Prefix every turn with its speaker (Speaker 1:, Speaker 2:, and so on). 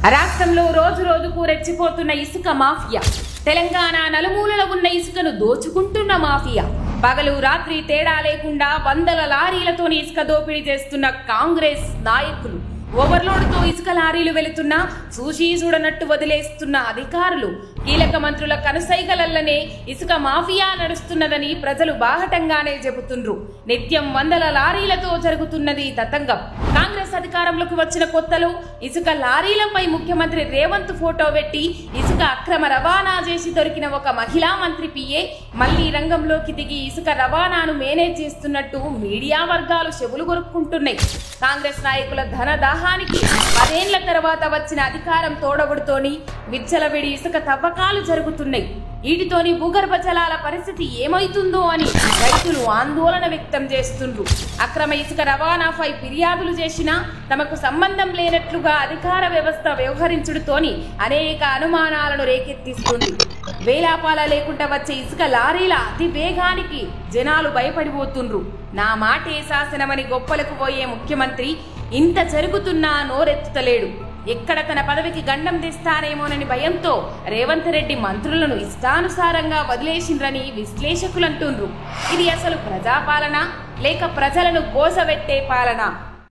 Speaker 1: రాష్ట్రంలో రోజు రోజుకు రెచ్చిపోతున్న ఇసుక మాఫియా. తెలంగాణ నలుమూలల ఉన్న ఇసుకను దోచుకుంటున్న మాఫియా. పగలు రాత్రి తేడా లేకుండా వందల లారీలతోని ఇసుక దోపిడీ చేస్తున్న కాంగ్రెస్ నాయకులు. ఓవర్లోడ్తో ఇసుక లారీలు వెళుతున్నా చూసి చూడనట్టు వదిలేస్తున్న అధికారులు. కీలక మంత్రుల కనుసైగలల్లనే ఇసుక మాఫియా నడుస్తున్నదని ప్రజలు బాహటంగానే చెబుతుండ్రు. నిత్యం వందల లారీలతో జరుగుతున్నది తతంగం. కాంగ్రెస్ అధికారంలోకి వచ్చిన కొత్తలో ఇసుక లారీలపై ముఖ్యమంత్రి రేవంత్ ఫోటో పెట్టి ఇసుక అక్రమ రవాణా చేసి దొరికిన ఒక మహిళా మంత్రి పిఏ మళ్లీ రంగంలోకి దిగి ఇసుక రవాణాను మేనేజ్ చేస్తున్నట్టు మీడియా వర్గాలు చెవులు కొరుక్కుంటున్నాయి. కాంగ్రెస్ నాయకుల ధన దాహానికి 10 ఏళ్ల తర్వాత వచ్చిన అధికారం తోడబుడుతోని విచ్చలవిడి ఇసుక తవ్వకాలు జరుగుతున్నాయి. వీటితోని భూగర్భ జలాల పరిస్థితి ఏమైతుందో అని రైతులు ఆందోళన వ్యక్తం చేస్తుండ్రు. అక్రమ ఇసుక రవాణాపై ఫిర్యాదులు చేసినా తమకు సంబంధం లేనట్లుగా అధికార వ్యవస్థ వ్యవహరించుడుతోని అనేక అనుమానాలను రేకెత్తిస్తుంది. వేలాపాల లేకుండా వచ్చే ఇసుక లారీల అతి వేగానికి జనాలు భయపడిపోతుండ్రు. నా మాటే శాసనమని గొప్పలకు పోయే ముఖ్యమంత్రి ఇంత జరుగుతున్నా నోరెత్తుతలేడు. ఎక్కడ తన పదవికి గండం తెస్తారేమోనని భయంతో రేవంత్ రెడ్డి మంత్రులను ఇష్టానుసారంగా వదిలేసిండ్రని విశ్లేషకులంటుండ్రు. ఇది అసలు ప్రజాపాలన లేక ప్రజలను కోసబెట్టే పాలన?